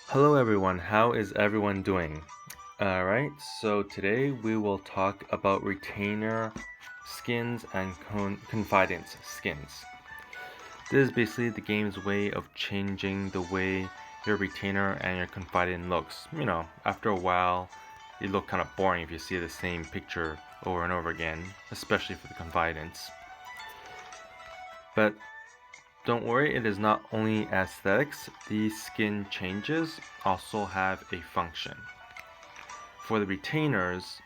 Hello everyone, how is everyone doing? Alright, so today we will talk about retainer skins and confidence skins. This is basically the game's way of changing the way your retainer and your confidant looks. After a while, it look kind of boring if you see the same picture over and over again, especially for the confidants. But don't worry, it is not only aesthetics. These skin changes also have a function. For the retainers,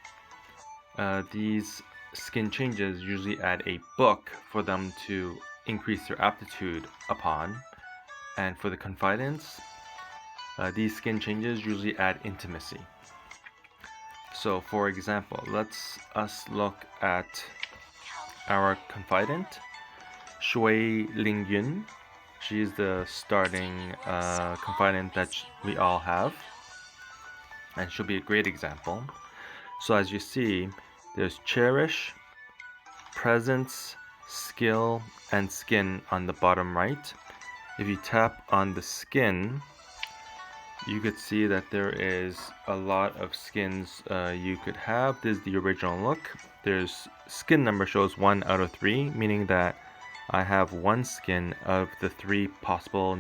these skin changes usually add a book for them to increase their aptitude upon. And for the confidants, these skin changes usually add intimacy. So for example, let's look at our confidant, Shui Lingyun. She is the starting confidant that we all have, and she'll be a great example. So as you see, there's cherish, presence, skill, and skin on the bottom right. If you tap on the skin, you could see that there is a lot of skins you could have. This is the original look. There's skin number shows 1 out of 3, meaning that I have one skin of the 3 possible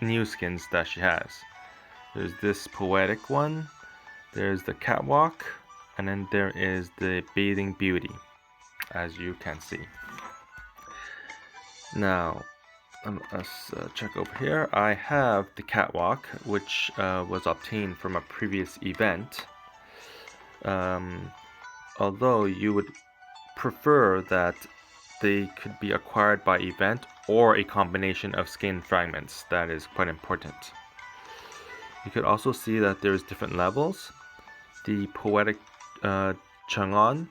new skins that she has. There's this poetic one, there's the catwalk, and then there is the bathing beauty, as you can see. Now, let's check over here. I have the catwalk, which was obtained from a previous event. Although you would prefer that they could be acquired by event or a combination of skin fragments. That is quite important. You could also see that there's different levels. The poetic Chang'an,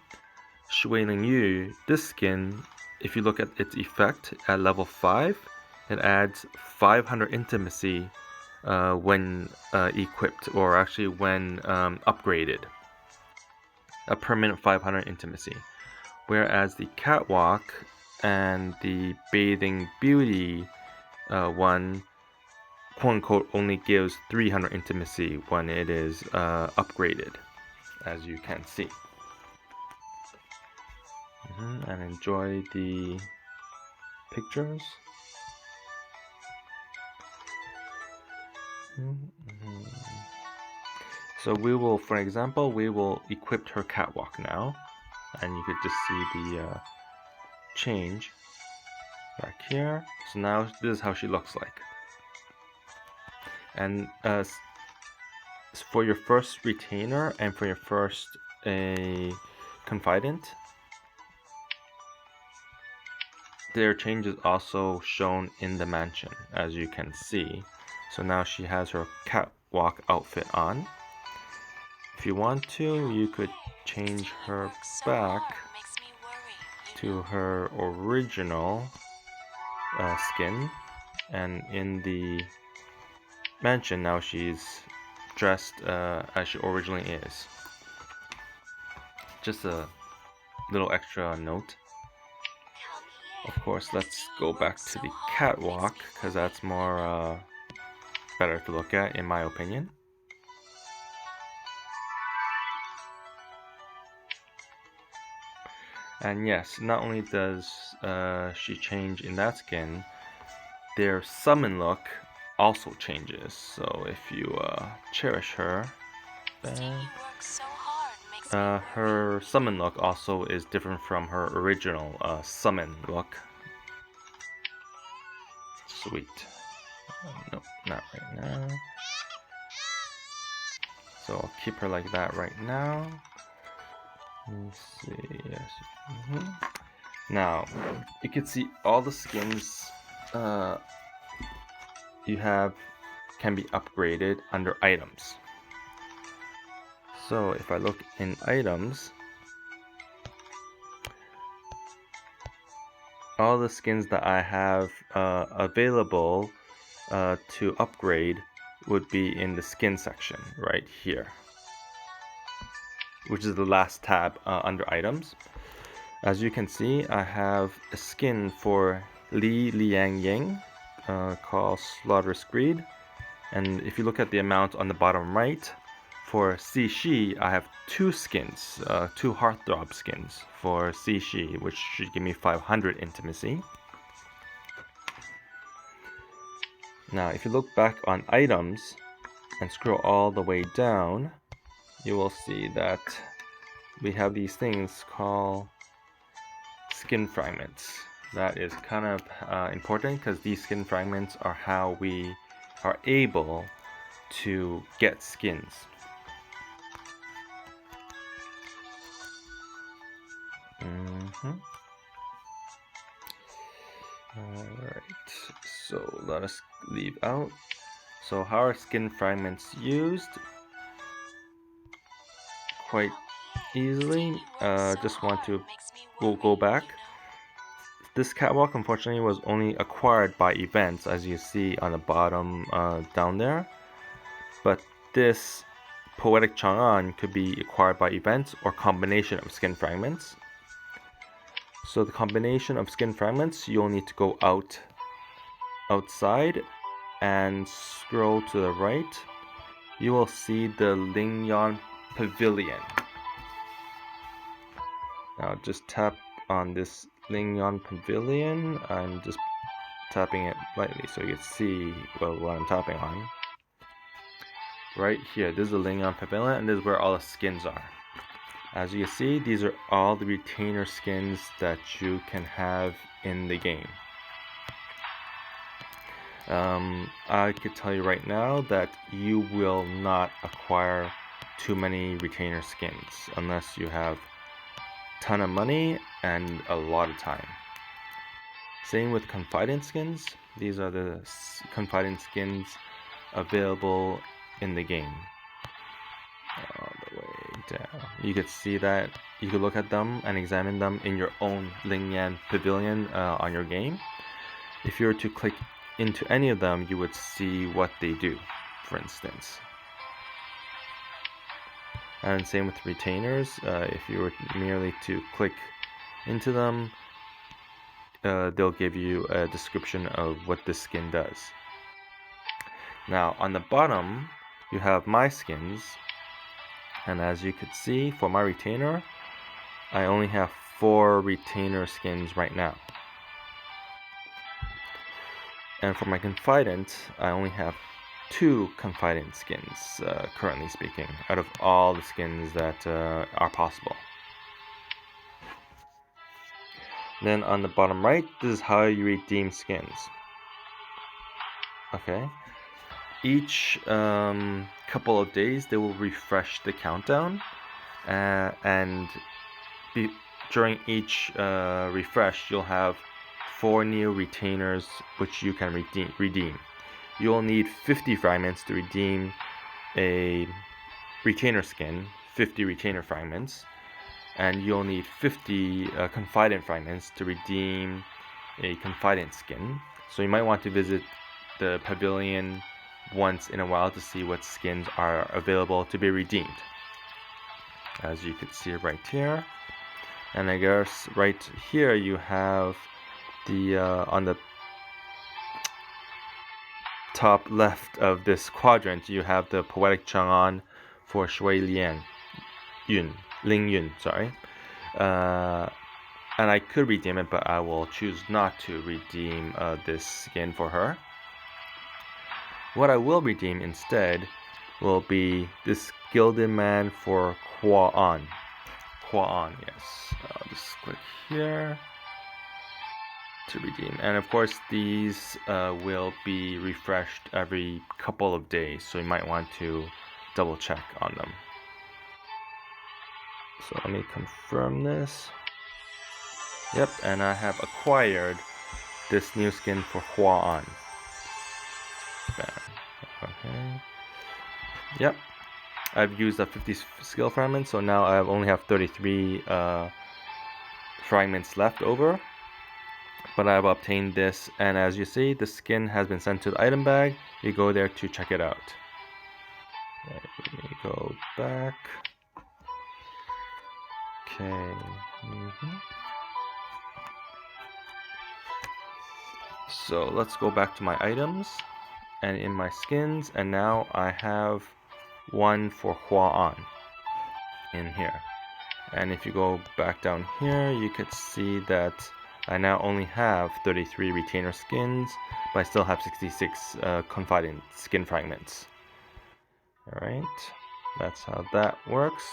Shui Ling Yu, this skin, if you look at its effect at level 5, it adds 500 intimacy when equipped, or actually when upgraded. A permanent 500 intimacy. Whereas the catwalk and the bathing beauty one, quote unquote, only gives 300 intimacy when it is upgraded, as you can see. And enjoy the pictures. So we will, for example, we will equip her catwalk now, and you could just see the change back here. So now this is how she looks like. And for your first retainer and for your first confidant, their change is also shown in the mansion, as you can see. So now she has her catwalk outfit on. If you want to, you could change her back to her original skin, and in the mansion now she's dressed as she originally is. Just a little extra note. Of course, let's go back to the catwalk, because that's more better to look at, in my opinion. And yes, not only does she change in that skin, their summon look also changes. So if you cherish her, then her summon look also is different from her original summon look. Sweet. Nope, not right now. So I'll keep her like that right now. Let's see, yes. Now, you can see all the skins you have can be upgraded under items. So if I look in items, all the skins that I have available to upgrade would be in the skin section right here, which is the last tab under items. As you can see, I have a skin for Li Liang Ying called Slaughterous Greed, And if you look at the amount on the bottom right, for Shi, I have 2 skins, 2 Heartthrob skins for Shi, which should give me 500 intimacy. Now, if you look back on items and scroll all the way down, you will see that we have these things called skin fragments. That is kind of important because these skin fragments are how we are able to get skins. Alright, so let us leave out. So how are skin fragments used? Quite easily. Just want to go back. This catwalk unfortunately was only acquired by events, as you see on the bottom down there. But this Poetic Chang'an could be acquired by events or combination of skin fragments. So the combination of skin fragments, you'll need to go outside and scroll to the right. You will see the Lingyan Pavilion. Now just tap on this Lingyan Pavilion. I'm just tapping it lightly so you can see what I'm tapping on. Right here, this is the Lingyan Pavilion, and this is where all the skins are. As you can see, these are all the retainer skins that you can have in the game. I could tell you right now that you will not acquire too many retainer skins unless you have a ton of money and a lot of time. Same with Confidant skins. These are the Confidant skins available in the game. All the way down. You could see that. You could look at them and examine them in your own Lingyan Pavilion on your game. If you were to click into any of them, you would see what they do, for instance. And same with retainers. If you were merely to click into them, they'll give you a description of what this skin does. Now on the bottom, you have my skins. And as you could see, for my retainer, I only have 4 retainer skins right now. And for my Confidant, I only have 2 Confidant skins, currently speaking, out of all the skins that are possible. Then on the bottom right, this is how you redeem skins. Okay. Each couple of days, they will refresh the countdown, and during each refresh, you'll have 4 new retainers which you can redeem. You'll need 50 fragments to redeem a retainer skin, 50 retainer fragments, and you'll need 50 Confidant fragments to redeem a Confidant skin. So you might want to visit the pavilion once in a while to see what skins are available to be redeemed. As you can see right here. And I guess right here you have the on the top left of this quadrant, you have the Poetic Chang'an for Shui Ling Yun, sorry. And I could redeem it, but I will choose not to redeem this skin for her. What I will redeem instead will be this Gilded Man for Hua'an. Hua'an, yes. I'll just click here to redeem. And of course, these will be refreshed every couple of days, so you might want to double check on them. So let me confirm this. Yep, and I have acquired this new skin for Hua'an. Okay. Yep. I've used up 50 skill fragments, so now I only have 33 fragments left over. But I've obtained this, and as you see, the skin has been sent to the item bag. You go there to check it out. Okay, let me go back. Okay. So let's go back to my items, and in my skins, and now I have one for Hua An in here. And if you go back down here, you could see that I now only have 33 retainer skins, but I still have 66 Confidant skin fragments. Alright, that's how that works.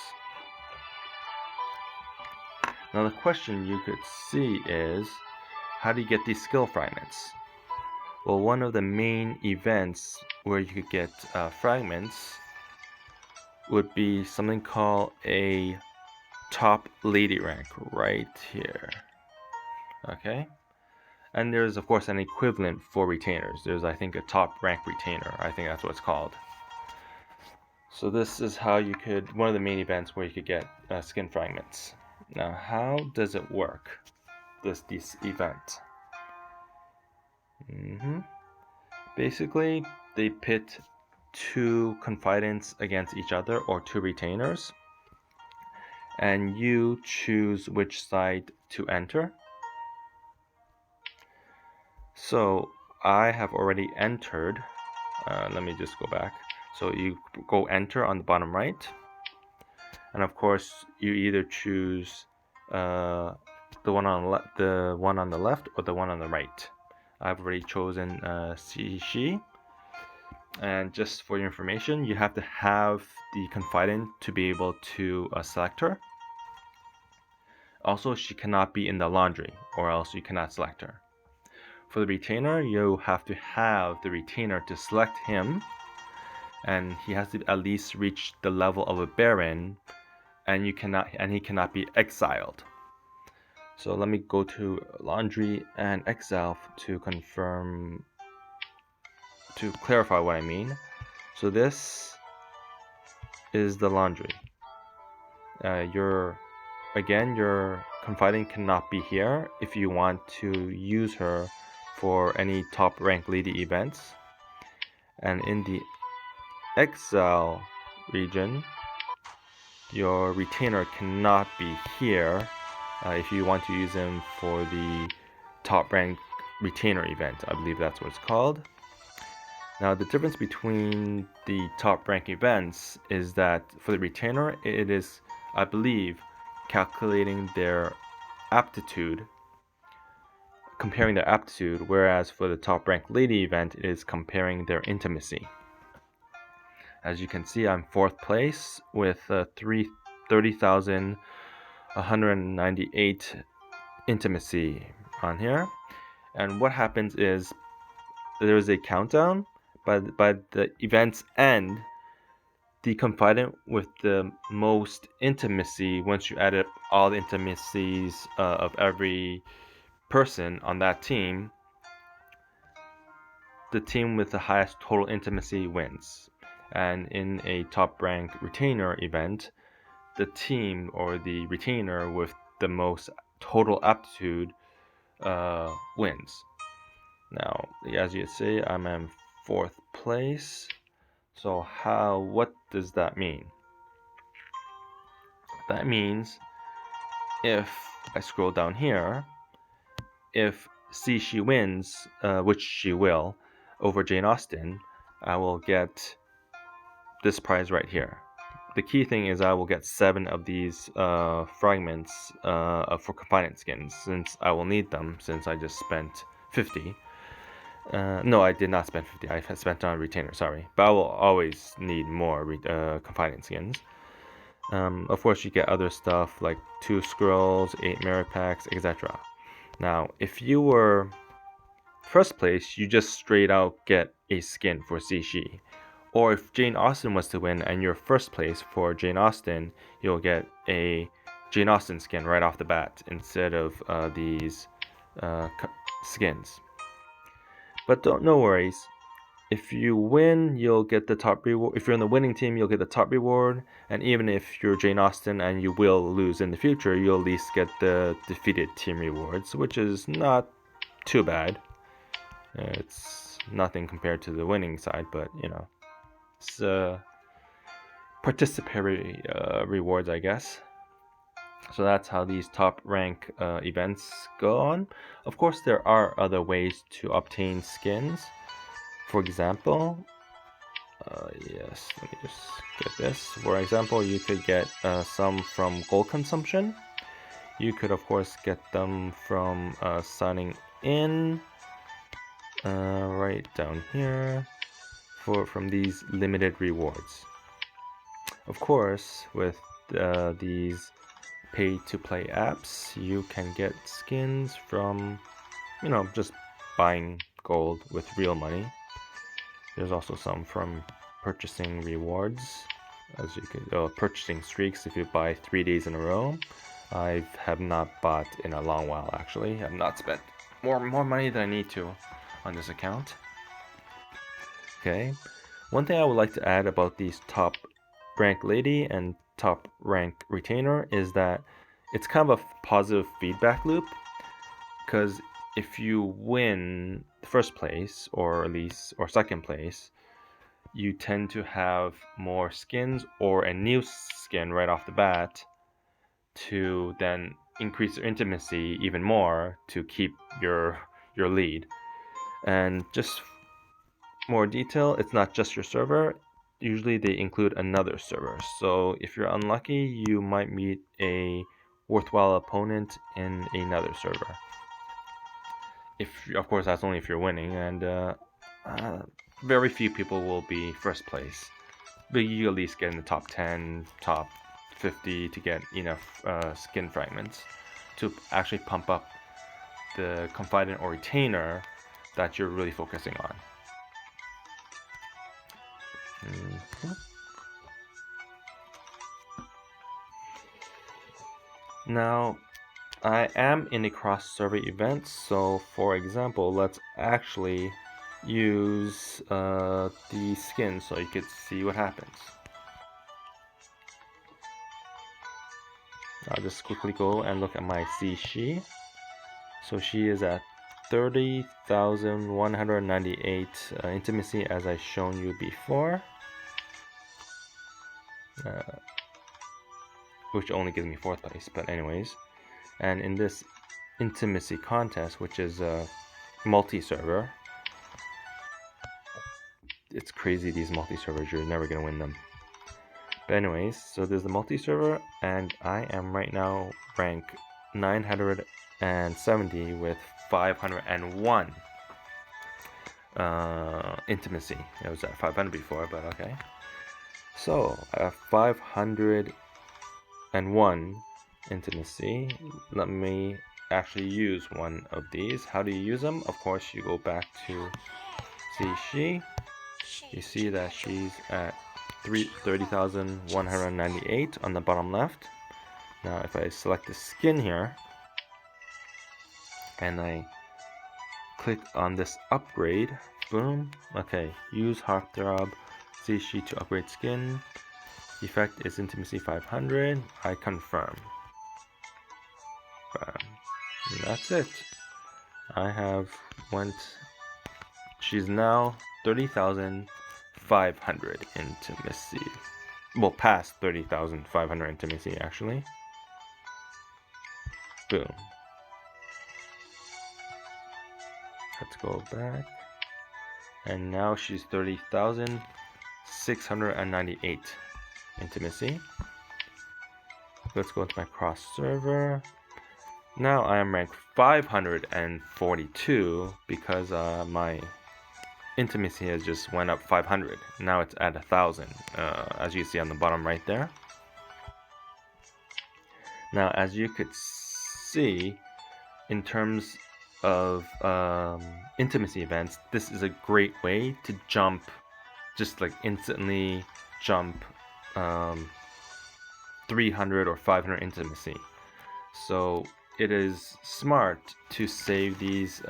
Now the question you could see is, how do you get these skill fragments? Well, one of the main events where you could get fragments would be something called a top lady rank right here. Okay, and there's of course an equivalent for retainers. There's, I think, a top rank retainer. I think that's what it's called. So this is how you could, one of the main events where you could get skin fragments. Now, how does it work, this event? Basically, they pit 2 confidants against each other, or 2 retainers, and you choose which side to enter. So I have already entered. Let me just go back. So you go enter on the bottom right, and of course you either choose the one on the left or the one on the right. I've already chosen Xi. And just for your information, you have to have the confidant to be able to select her. Also, she cannot be in the laundry, or else you cannot select her. For the retainer, you have to have the retainer to select him, and he has to at least reach the level of a baron, and he cannot be exiled. So let me go to laundry and exile to clarify what I mean. So this is the laundry. Your confidant cannot be here if you want to use her for any top rank lady events. And in the exile region, your retainer cannot be here if you want to use him for the top rank retainer event. I believe that's what it's called. Now, the difference between the top rank events is that for the retainer, it is, I believe, calculating their aptitude, comparing their aptitude, whereas for the top rank lady event, it is comparing their intimacy. As you can see, I'm 4th place with 30,198 intimacy on here. And what happens is there's a countdown. By the event's end, the confidant with the most intimacy, once you add up all the intimacies of every person on that team, the team with the highest total intimacy wins. And in a top rank retainer event, the team or the retainer with the most total aptitude wins. Now, as you see, I'm in 4th place. So what does that mean? That means if I scroll down here, if Xi wins, which she will, over Jane Austen, I will get this prize right here. The key thing is I will get 7 of these fragments for confidant skins, since I will need them, since I just spent 50. No, I did not spend 50. I spent on retainer, sorry. But I will always need more confidant skins. Of course, you get other stuff like 2 scrolls, 8 merit packs, etc. Now, if you were 1st place, you just straight out get a skin for Xi. Or if Jane Austen was to win and you're 1st place for Jane Austen, you'll get a Jane Austen skin right off the bat instead of these skins. But no worries. If you win, you'll get the top reward. If you're in the winning team, you'll get the top reward. And even if you're Jane Austen and you will lose in the future, you'll at least get the defeated team rewards, which is not too bad. It's nothing compared to the winning side, but it's participatory rewards, I guess. So that's how these top rank events go on. Of course, there are other ways to obtain skins. For example, yes, let me just get this. For example, you could get some from gold consumption. You could, of course, get them from signing in right down here from these limited rewards. Of course, with these pay-to-play apps, you can get skins from, just buying gold with real money. There's also some from purchasing rewards, as you could purchasing streaks if you buy 3 days in a row. I have not bought in a long while, actually. I've not spent more money than I need to on this account. Okay, one thing I would like to add about these top rank lady and top rank retainer is that it's kind of a positive feedback loop, because if you win first place or second place, you tend to have more skins or a new skin right off the bat to then increase your intimacy even more to keep your lead. And just more detail, it's not just your server. Usually they include another server. So if you're unlucky, you might meet a worthwhile opponent in another server. Of course, that's only if you're winning, and very few people will be first place. But you at least get in the top 10, top 50 to get enough skin fragments to actually pump up the confidant or retainer that you're really focusing on. Now, I am in a cross-server event, so for example, let's actually use the skin so you could see what happens. I'll just quickly go and look at my She. So she is at 30,198 intimacy, as I shown you before, which only gives me 4th place, but anyways. And in this intimacy contest, which is a multi-server, it's crazy, these multi-servers, you're never gonna win them. But anyways, so there's the multi-server, and I am right now rank 970 with 501 intimacy. It was at 500 before, but okay. So at 501 intimacy, let me actually use one of these. How do you use them? Of course, you go back to She. You see that she's at 30,198 on the bottom left. Now if I select the skin here and I click on this upgrade, boom, okay, use Heartthrob She to upgrade skin. Effect is intimacy 500. I confirm. And that's it. I have she's now 30,500 intimacy. Well, past 30,500 intimacy, actually. Boom. Let's go back. And now she's 30,698 intimacy. Let's go to my cross server. Now I am ranked 542 because my intimacy has just went up 500. Now it's at 1,000, as you see on the bottom right there. Now, as you could see, in terms of intimacy events, this is a great way to jump, just like instantly jump 300 or 500 intimacy. So it is smart to save these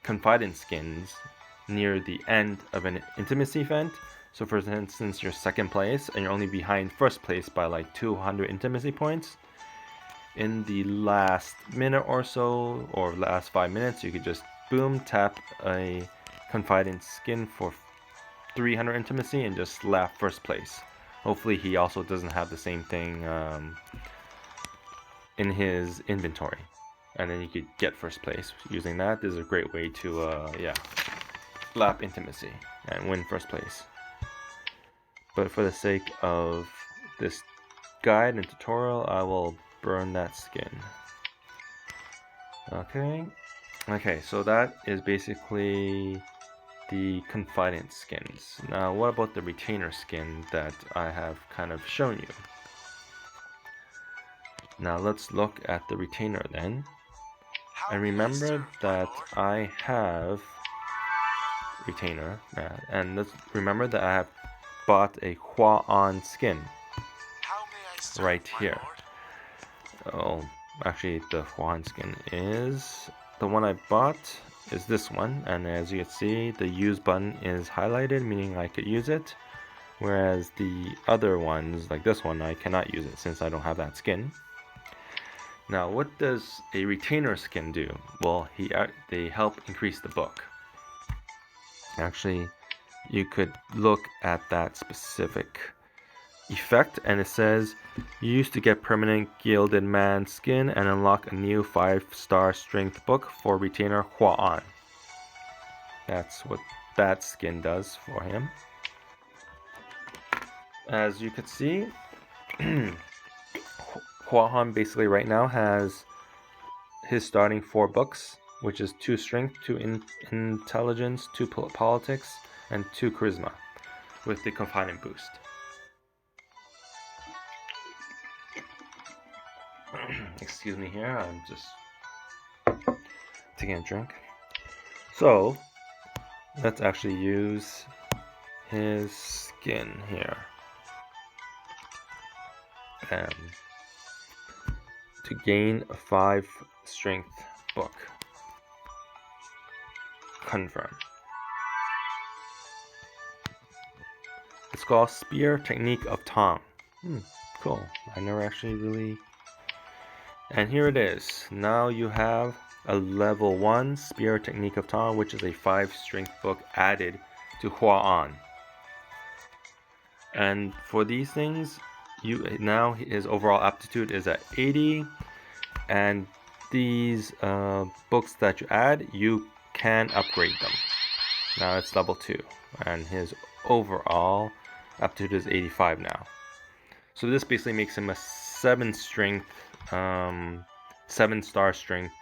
confidant skins near the end of an intimacy event. So for instance, you're 2nd place and you're only behind 1st place by like 200 intimacy points. In the last minute or so, or last 5 minutes, you could just boom, tap a confidant skin for 300 intimacy and just slap 1st place. Hopefully he also doesn't have the same thing in his inventory, and then you could get 1st place using that. This is a great way to lap intimacy and win first place. But for the sake of this guide and tutorial, I will burn that skin. Okay, so that is basically the Confidants skins. Now what about the retainer skin that I have kind of shown you? Now let's look at the retainer then. And remember that I have retainer, and let's remember that I have bought a Hua-On skin right here. Oh, actually the Hua-On skin is the one I bought is this one, and as you can see the use button is highlighted, meaning I could use it, whereas the other ones like this one I cannot use it since I don't have that skin. Now what does a retainer skin do? Well, they help increase the book. Actually, you could look at that specific effect, and it says you used to get permanent gilded man skin and unlock a new 5-star strength book for retainer Hua-On. That's what that skin does for him. As you could see, Hua-On basically right now has his starting 4 books, which is 2 strength, 2 intelligence, 2 politics, and 2 charisma, with the Confidant boost. Excuse me here, I'm just taking a drink. So let's actually use his skin here to gain a 5 strength book. Confirm. It's called Spear Technique of Tong. Cool. I never actually really... And here it is. Now you have a level 1 Spear Technique of Tong, which is a 5 strength book added to Hua-On. And for these things, now his overall aptitude is at 80, and these books that you add, you can upgrade them. Now it's level 2, and his overall aptitude is 85 now. So this basically makes him a 7-strength, 7-star strength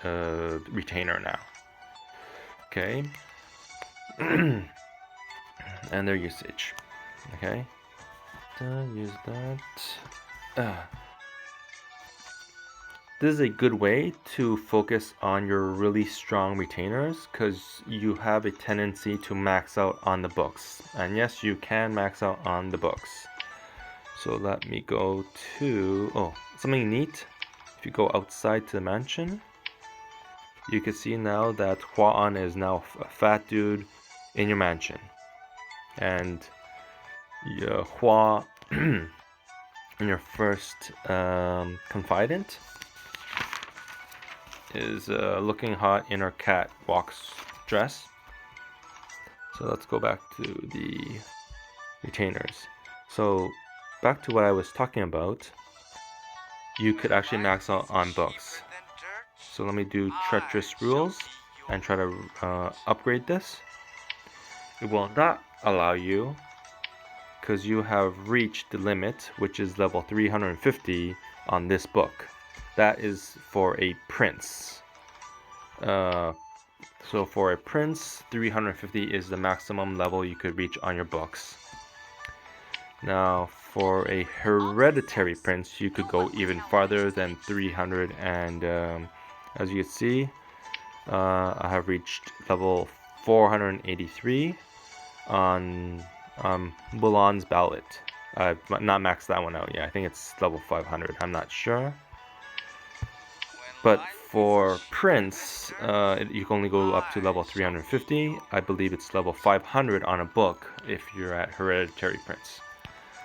retainer now. Okay. And their usage. Okay. Use that. This is a good way to focus on your really strong retainers, because you have a tendency to max out on the books. And yes, you can max out on the books. So let me go to something neat. If you go outside to the mansion, you can see now that Hua-On is now a fat dude in your mansion, and Hua in your first confidant is looking hot in her catwalk's dress. So let's go back to the retainers. So back to what I was talking about, you could actually max out on books. So let me do treacherous rules and try to upgrade this. It will not allow you, because you have reached the limit, which is level 350 on this book. That is for a prince. So for a prince, 350 is the maximum level you could reach on your books. Now for a hereditary prince, you could go even farther than 300, and as you can see, I have reached level 483 on Mulan's ballot. I've not maxed that one out yet. I think it's level 500. I'm not sure. But for Prince, you can only go up to level 350. I believe it's level 500 on a book if you're at Hereditary Prince.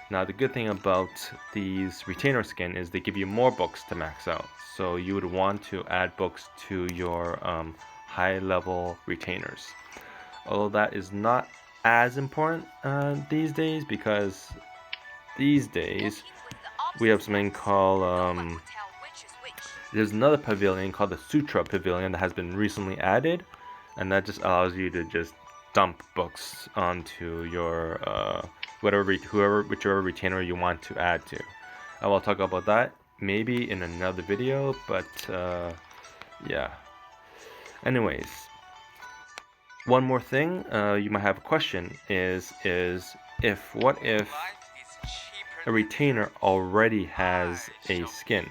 Now the good thing about these retainer skin is they give you more books to max out. So you would want to add books to your high level retainers. Although that is not as important these days, because these days we have something called there's another pavilion called the Sutra Pavilion that has been recently added, and that just allows you to just dump books onto your whichever retainer you want to add to. I will talk about that maybe in another video, but yeah. Anyways, one more thing you might have a question is what if a retainer already has a skin?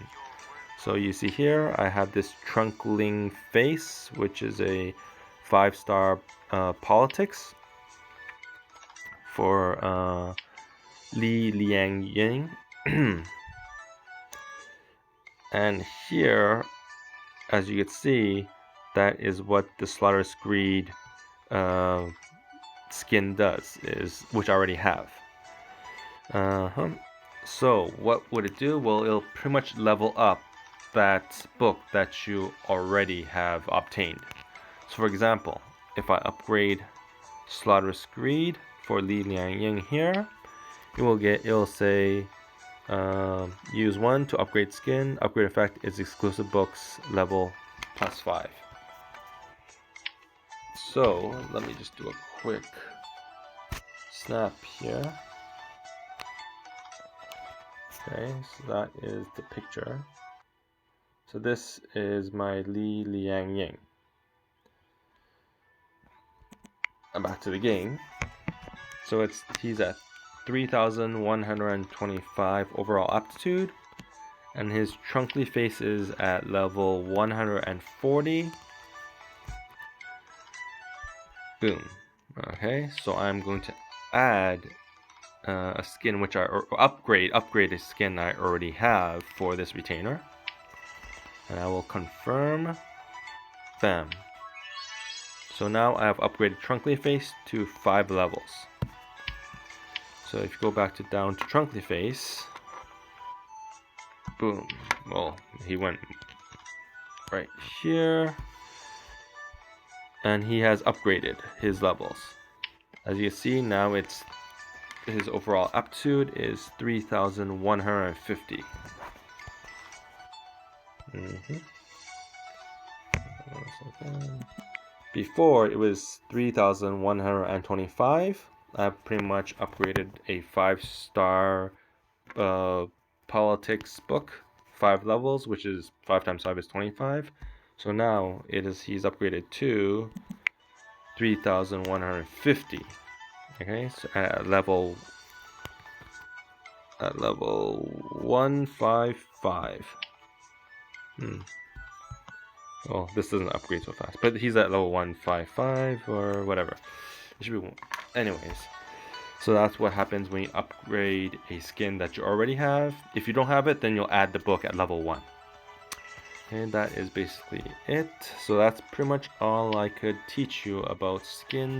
So you see here I have this trunkling face, which is a 5-star politics for Li Liang Ying. And here, as you can see, that is what the Slaughterous Greed skin does, which I already have. So what would it do? Well, it'll pretty much level up that book that you already have obtained. So for example, if I upgrade Slaughterous Greed for Li Liang Ying here, it'll say use 1 to upgrade skin. Upgrade effect is exclusive books level +5. So let me just do a quick snap here. Okay, so that is the picture. So this is my Li Liang Ying. Back to the game. So he's at 3,125 overall aptitude, and his trunkly face is at level 140. Boom. Okay, so I'm going to add a skin which upgrade a skin I already have for this retainer, and I will confirm. Bam. So now I have upgraded Trunkly Face to 5 levels. So if you go back down to Trunkly Face, boom. Well, he went right here, and he has upgraded his levels. As you can see, now his overall aptitude is 3,150. Before it was 3,125. I've pretty much upgraded a 5-star politics book, 5 levels, which is 5 times 5 is 25. So now he's upgraded to 3,150. Okay, so at level 155. Well, this doesn't upgrade so fast, but he's at level 155 or whatever. It should be. Anyways, so that's what happens when you upgrade a skin that you already have. If you don't have it, then you'll add the book at level 1. And that is basically it. So that's pretty much all I could teach you about skins.